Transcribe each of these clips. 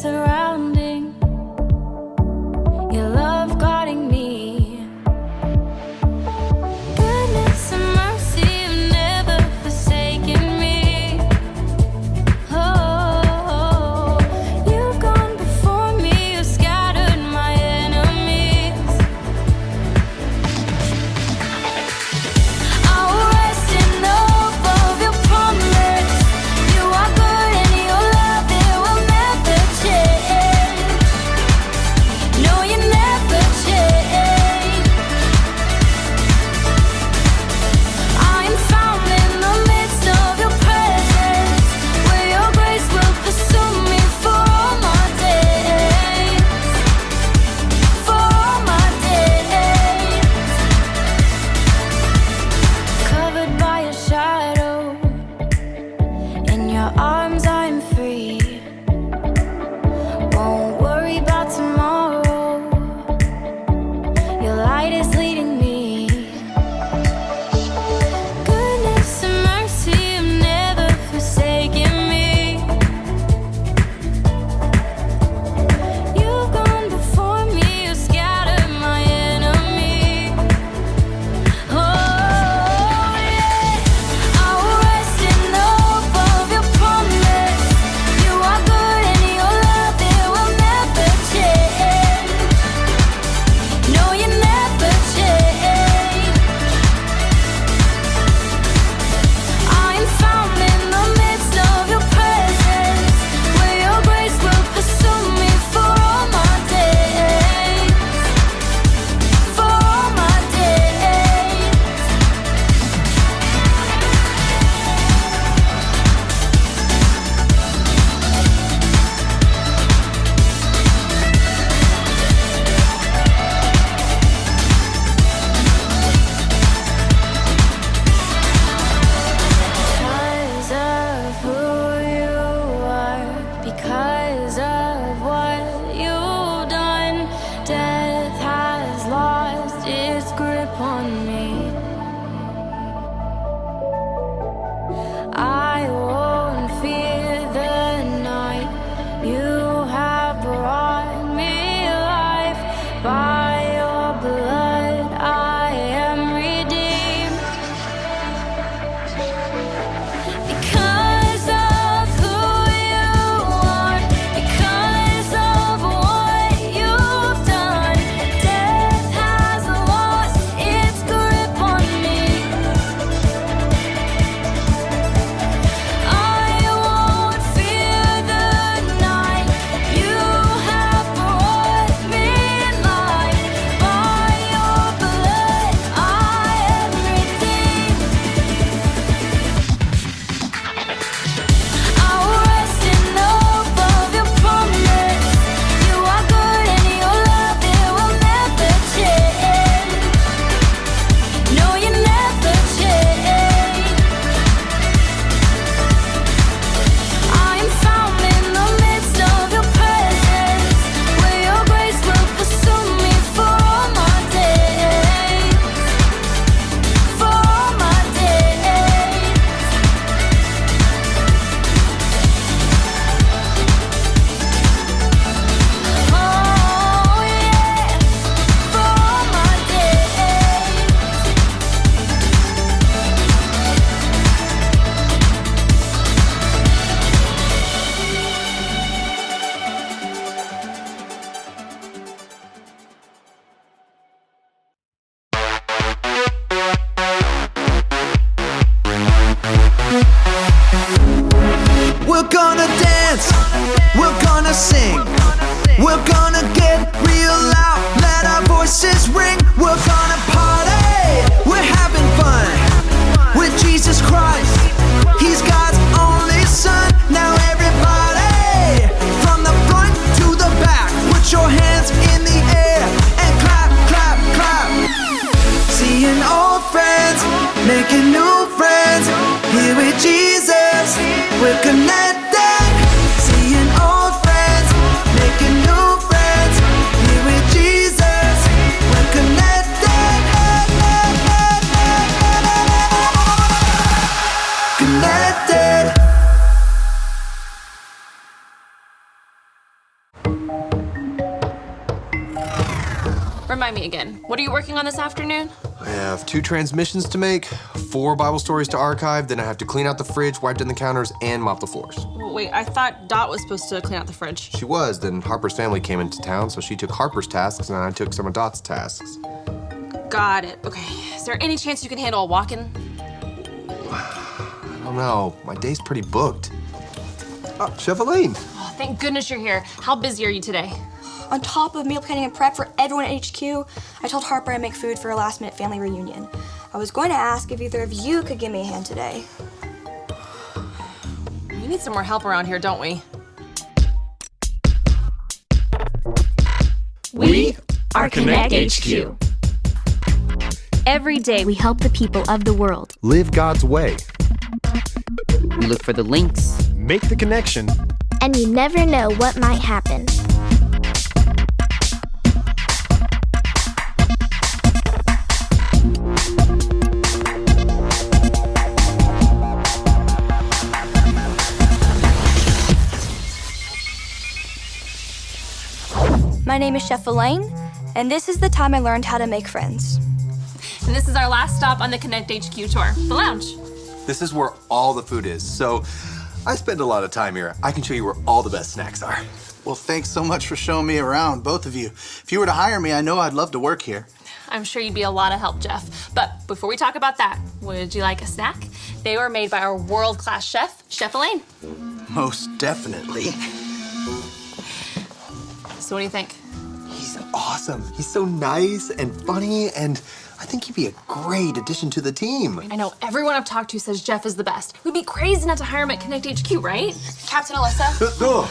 surrounding, your love guarding me. Goodness and mercy have never forsaken me. Oh, you've gone before me, you've scattered my enemies. I'll rest in love of your promise. You are good and your love, it will never change. Remind me again, what are you working on this afternoon? I have 2 transmissions to make, 4 Bible stories to archive, then I have to clean out the fridge, wipe down the counters, and mop the floors. Wait, I thought Dot was supposed to clean out the fridge. She was, then Harper's family came into town, so she took Harper's tasks, and I took some of Dot's tasks. Got it. Okay. Is there any chance you can handle a walk-in? I don't know, my day's pretty booked. Oh, Chef Elaine. Oh, thank goodness you're here. How busy are you today? On top of meal planning and prep for everyone at HQ, I told Harper I'd make food for a last-minute family reunion. I was going to ask if either of you could give me a hand today. We need some more help around here, don't we? We are Connect HQ. Every day we help the people of the world. Live God's way. We look for the links. Make the connection. And you never know what might happen. My name is Chef Elaine, and this is the time I learned how to make friends. And this is our last stop on the Connect HQ tour, the lounge. This is where all the food is, so I spend a lot of time here. I can show you where all the best snacks are. Well, thanks so much for showing me around, both of you. If you were to hire me, I know I'd love to work here. I'm sure you'd be a lot of help, Jeff. But before we talk about that, would you like a snack? They were made by our world-class chef, Chef Elaine. Most definitely. So what do you think? He's awesome. He's so nice and funny, and I think he'd be a great addition to the team. I know everyone I've talked to says Jeff is the best. We'd be crazy not to hire him at Connect HQ, right? Captain Alyssa?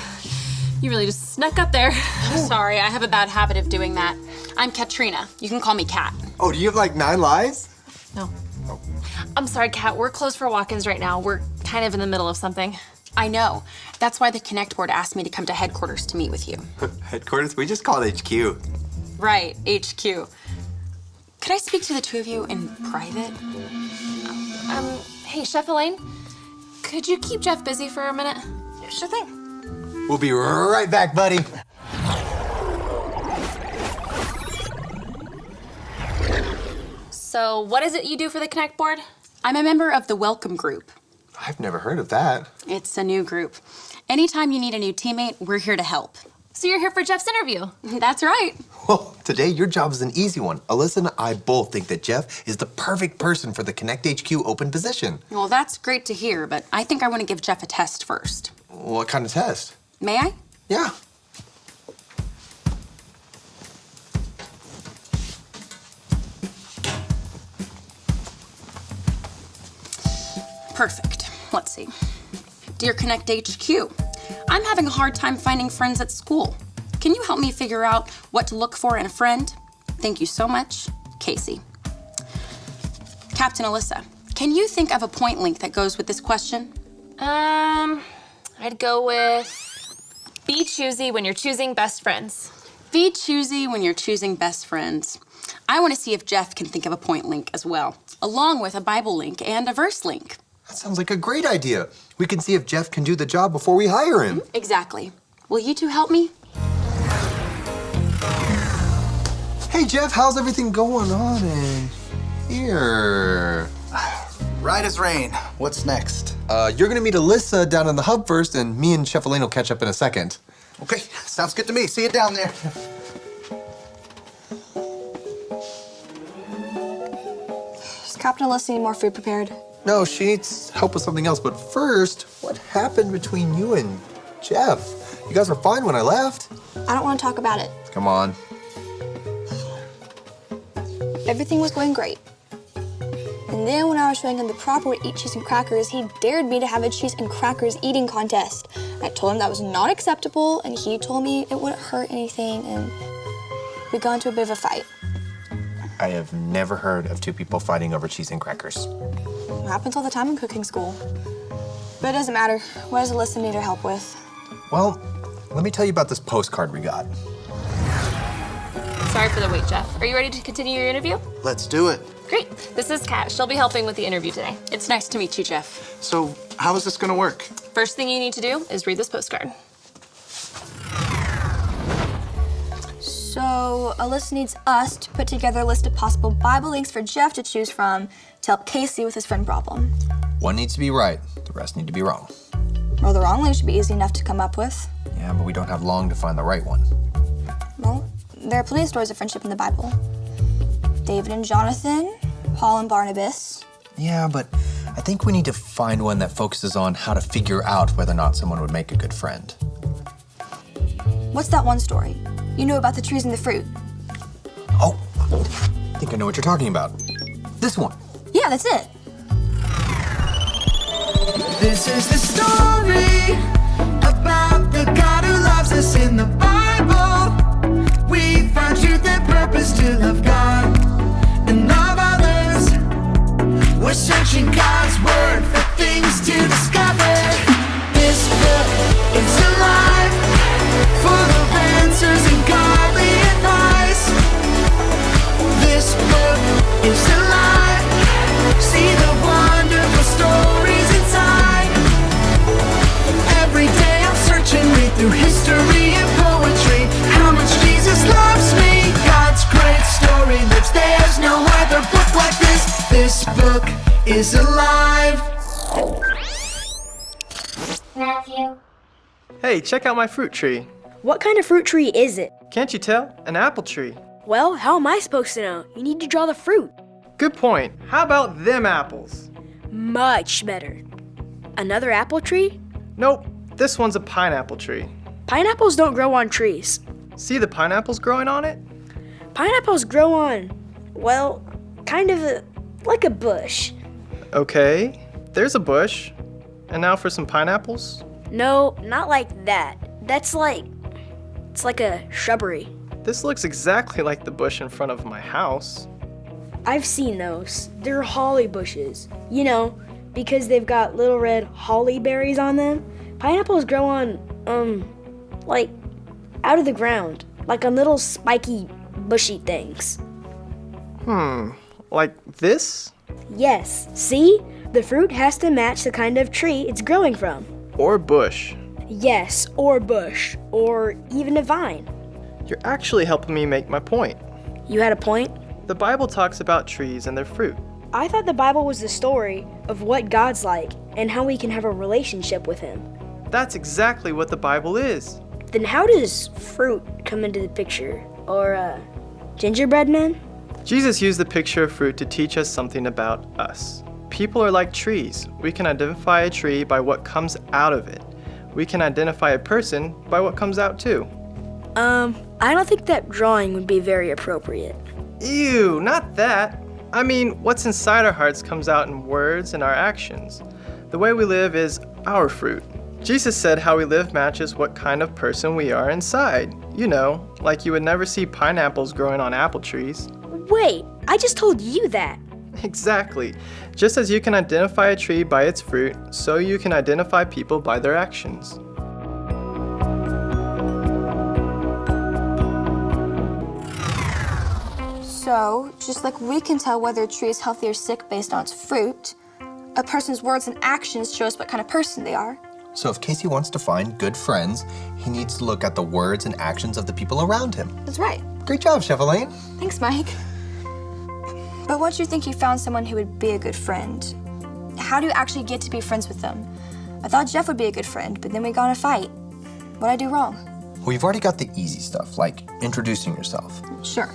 You really just snuck up there. Sorry, I have a bad habit of doing that. I'm Katrina. You can call me Kat. Oh, do you have like 9 lives? No. I'm sorry, Kat. We're closed for walk-ins right now. We're kind of in the middle of something. I know. That's why the Connect board asked me to come to headquarters to meet with you. Headquarters? We just call it HQ. Right, HQ. Could I speak to the two of you in private? Hey, Chef Elaine, could you keep Jeff busy for a minute? Sure thing. We'll be right back, buddy. So what is it you do for the Connect board? I'm a member of the Welcome Group. I've never heard of that. It's a new group. Anytime you need a new teammate, we're here to help. So you're here for Jeff's interview. That's right. Well, today your job is an easy one. Alyssa and I both think that Jeff is the perfect person for the Connect HQ open position. Well, that's great to hear, but I think I want to give Jeff a test first. What kind of test? May I? Yeah. Perfect. Let's see. Dear Connect HQ, I'm having a hard time finding friends at school. Can you help me figure out what to look for in a friend? Thank you so much, Casey. Captain Alyssa, can you think of a point link that goes with this question? I'd go with be choosy when you're choosing best friends. Be choosy when you're choosing best friends. I want to see if Jeff can think of a point link as well, along with a Bible link and a verse link. That sounds like a great idea. We can see if Jeff can do the job before we hire him. Exactly. Will you two help me? Hey, Jeff, how's everything going on in here? Right as rain. What's next? You're gonna meet Alyssa down in the hub first, and me and Chef Elaine will catch up in a second. Okay, sounds good to me. See you down there. Does Captain Alyssa need more food prepared? No, she needs help with something else, but first, what happened between you and Jeff? You guys were fine when I left. I don't want to talk about it. Come on. Everything was going great. And then when I was showing him the proper way to eat cheese and crackers, he dared me to have a cheese and crackers eating contest. I told him that was not acceptable, and he told me it wouldn't hurt anything, and we got into a bit of a fight. I have never heard of 2 people fighting over cheese and crackers. It happens all the time in cooking school. But it doesn't matter. What does Alyssa need her help with? Well, let me tell you about this postcard we got. Sorry for the wait, Jeff. Are you ready to continue your interview? Let's do it. Great. This is Kat. She'll be helping with the interview today. It's nice to meet you, Jeff. So, how is this gonna work? First thing you need to do is read this postcard. So Alyssa needs us to put together a list of possible Bible links for Jeff to choose from to help Casey with his friend problem. One needs to be right, the rest need to be wrong. Well, the wrong link should be easy enough to come up with. Yeah, but we don't have long to find the right one. Well, there are plenty of stories of friendship in the Bible. David and Jonathan, Paul and Barnabas. Yeah, but I think we need to find one that focuses on how to figure out whether or not someone would make a good friend. What's that one story? You know about the trees and the fruit. Oh, I think I know what you're talking about. This one. Yeah, that's it. This is the story about the God who loves us in the Bible. We find truth and purpose to love God and love others. We're searching God's word for things to discover. This book is alive, full of answers and godly advice. This book is alive. See the wonderful stories inside. Every day I'm searching, read through history and poetry. How much Jesus loves me. God's great story lives. There's no other book like this. This book is alive. Matthew. Hey, check out my fruit tree. What kind of fruit tree is it? Can't you tell? An apple tree. Well, how am I supposed to know? You need to draw the fruit. Good point. How about them apples? Much better. Another apple tree? Nope, this one's a pineapple tree. Pineapples don't grow on trees. See the pineapples growing on it? Pineapples grow on, well, kind of like a bush. Okay, there's a bush. And now for some pineapples? No, not like that. It's like a shrubbery. This looks exactly like the bush in front of my house. I've seen those. They're holly bushes. You know, because they've got little red holly berries on them. Pineapples grow on, like, out of the ground. Like on little spiky, bushy things. Like this? Yes, see? The fruit has to match the kind of tree it's growing from. Or bush. Yes, or bush, or even a vine. You're actually helping me make my point. You had a point? The Bible talks about trees and their fruit. I thought the Bible was the story of what God's like and how we can have a relationship with Him. That's exactly what the Bible is. Then how does fruit come into the picture? Or, gingerbread men? Jesus used the picture of fruit to teach us something about us. People are like trees. We can identify a tree by what comes out of it. We can identify a person by what comes out too. I don't think that drawing would be very appropriate. Ew, not that. I mean, what's inside our hearts comes out in words and our actions. The way we live is our fruit. Jesus said how we live matches what kind of person we are inside. You know, like you would never see pineapples growing on apple trees. Wait, I just told you that. Exactly. Just as you can identify a tree by its fruit, so you can identify people by their actions. So, just like we can tell whether a tree is healthy or sick based on its fruit, a person's words and actions show us what kind of person they are. So if Casey wants to find good friends, he needs to look at the words and actions of the people around him. That's right. Great job, Chef Elaine. Thanks, Mike. But once you think you found someone who would be a good friend, how do you actually get to be friends with them? I thought Jeff would be a good friend, but then we got in a fight. What'd I do wrong? Well, you've already got the easy stuff, like introducing yourself. Sure.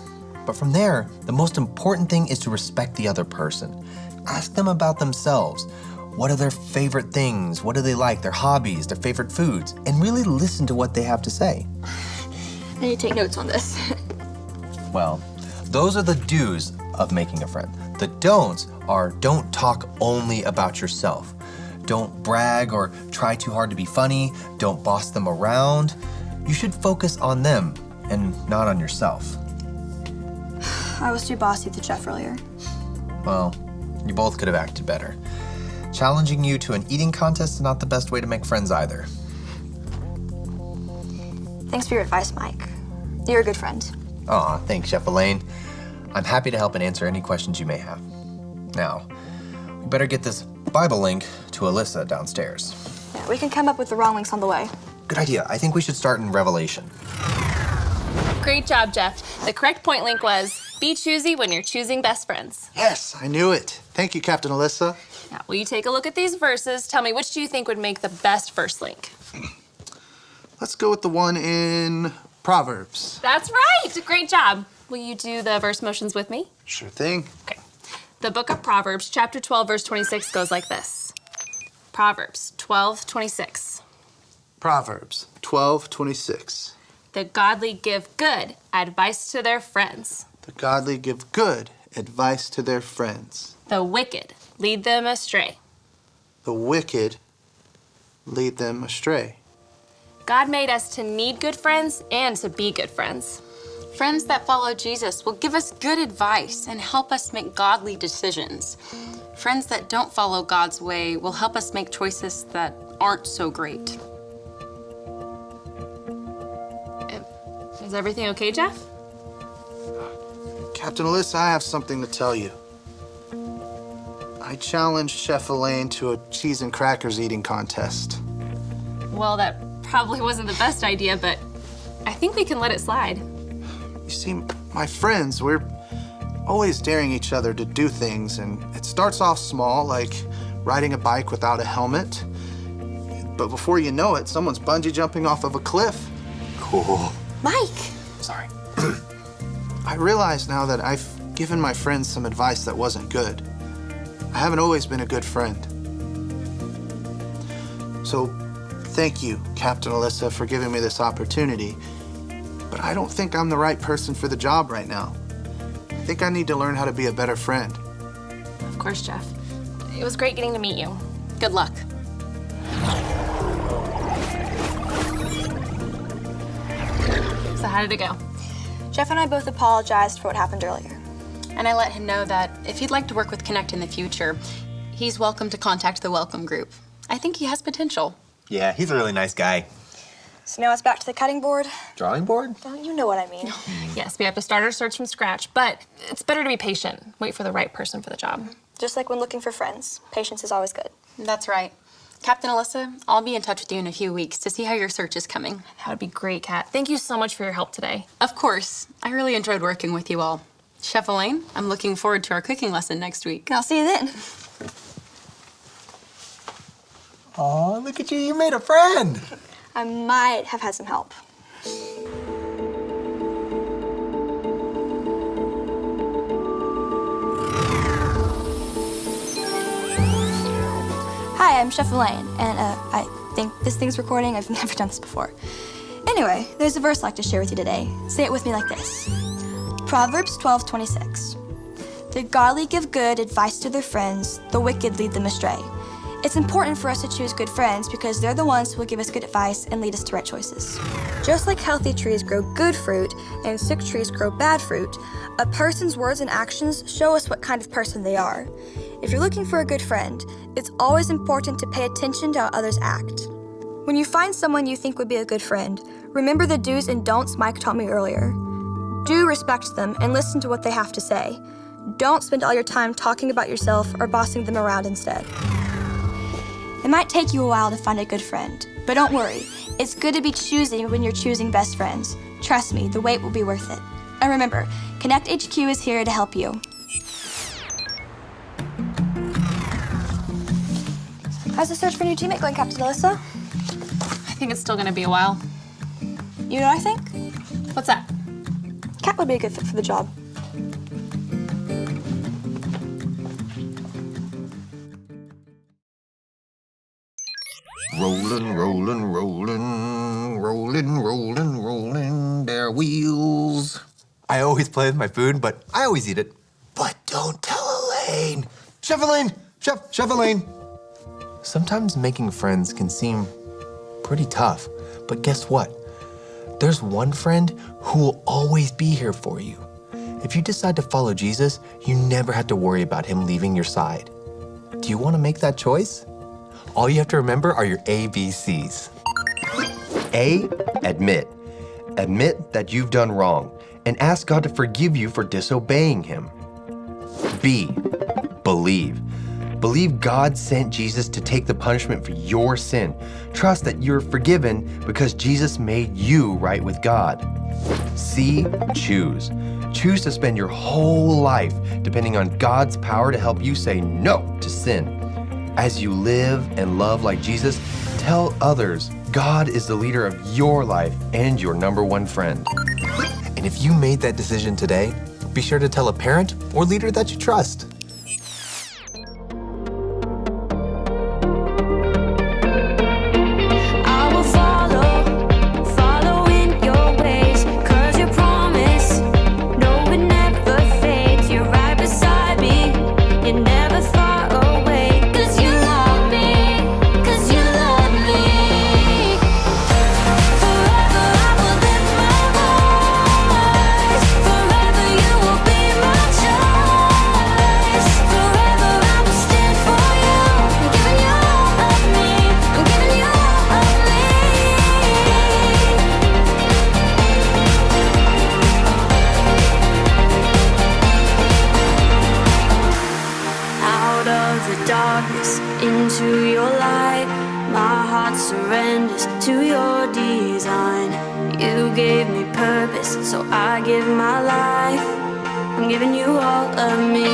But from there, the most important thing is to respect the other person. Ask them about themselves. What are their favorite things? What do they like? Their hobbies, their favorite foods? And really listen to what they have to say. I need to take notes on this. Well, those are the do's of making a friend. The don'ts are don't talk only about yourself. Don't brag or try too hard to be funny. Don't boss them around. You should focus on them and not on yourself. I was too bossy with Jeff earlier. Well, you both could have acted better. Challenging you to an eating contest is not the best way to make friends either. Thanks for your advice, Mike. You're a good friend. Aw, thanks, Chef Elaine. I'm happy to help and answer any questions you may have. Now, we better get this Bible link to Alyssa downstairs. Yeah, we can come up with the wrong links on the way. Good idea. I think we should start in Revelation. Great job, Jeff. The correct point link was be choosy when you're choosing best friends. Yes, I knew it. Thank you, Captain Alyssa. Now, will you take a look at these verses? Tell me, which do you think would make the best first link? Let's go with the one in Proverbs. That's right. Great job. Will you do the verse motions with me? Sure thing. Okay. The book of Proverbs, chapter 12, verse 26 goes like this. Proverbs 12:26. Proverbs 12:26. The godly give good advice to their friends. The godly give good advice to their friends. The wicked lead them astray. The wicked lead them astray. God made us to need good friends and to be good friends. Friends that follow Jesus will give us good advice and help us make godly decisions. Friends that don't follow God's way will help us make choices that aren't so great. Is everything okay, Jeff? Captain Alyssa, I have something to tell you. I challenged Chef Elaine to a cheese and crackers eating contest. Well, that probably wasn't the best idea, but I think we can let it slide. You see, my friends, we're always daring each other to do things, and it starts off small, like riding a bike without a helmet. But before you know it, someone's bungee jumping off of a cliff. Cool. Mike! Sorry. I realize now that I've given my friends some advice that wasn't good. I haven't always been a good friend. So, thank you, Captain Alyssa, for giving me this opportunity. But I don't think I'm the right person for the job right now. I think I need to learn how to be a better friend. Of course, Jeff. It was great getting to meet you. Good luck. So how did it go? Jeff and I both apologized for what happened earlier. And I let him know that if he'd like to work with Connect in the future, he's welcome to contact the Welcome Group. I think he has potential. Yeah, he's a really nice guy. So now it's back to the cutting board. Drawing board? Don't you know what I mean? Yes, we have to start our search from scratch, but it's better to be patient. Wait for the right person for the job. Just like when looking for friends, patience is always good. That's right. Captain Alyssa, I'll be in touch with you in a few weeks to see how your search is coming. That would be great, Kat. Thank you so much for your help today. Of course. I really enjoyed working with you all. Chef Elaine, I'm looking forward to our cooking lesson next week. I'll see you then. Aw, look at you. You made a friend. I might have had some help. Hi, I'm Chef Elaine, and I think this thing's recording. I've never done this before. Anyway, there's a verse I'd like to share with you today. Say it with me like this. Proverbs 12:26. The godly give good advice to their friends, the wicked lead them astray. It's important for us to choose good friends because they're the ones who will give us good advice and lead us to right choices. Just like healthy trees grow good fruit and sick trees grow bad fruit, a person's words and actions show us what kind of person they are. If you're looking for a good friend, it's always important to pay attention to how others act. When you find someone you think would be a good friend, remember the do's and don'ts Mike taught me earlier. Do respect them and listen to what they have to say. Don't spend all your time talking about yourself or bossing them around instead. It might take you a while to find a good friend, but don't worry. It's good to be choosy when you're choosing best friends. Trust me, the wait will be worth it. And remember, Connect HQ is here to help you. How's the search for a new teammate going, Captain Alyssa? I think it's still gonna be a while. You know what I think? What's that? Kat would be a good fit for the job. Rolling, rolling, rolling, rolling, rolling, rolling their wheels. I always play with my food, but I always eat it. But don't tell Elaine. Chef Elaine! Chef Elaine! Sometimes making friends can seem pretty tough, but guess what? There's one friend who will always be here for you. If you decide to follow Jesus, you never have to worry about him leaving your side. Do you want to make that choice? All you have to remember are your ABCs. A, admit. Admit that you've done wrong and ask God to forgive you for disobeying him. B, believe. Believe God sent Jesus to take the punishment for your sin. Trust that you're forgiven because Jesus made you right with God. See, choose. Choose to spend your whole life depending on God's power to help you say no to sin. As you live and love like Jesus, tell others God is the leader of your life and your #1 friend. And if you made that decision today, be sure to tell a parent or leader that you trust. I will follow in your ways, 'cause your promise, no, it never fades. You're right beside me, you're never far away. 'Cause you love me, 'cause you love me. Forever I will lift my voice. Forever you will be my choice. Forever I will stand for you. I'm giving you all of me. I'm giving you all of me. Out of the darkness into your light, my heart surrenders to your design. You gave me purpose, so I give my life. I'm giving you all of me.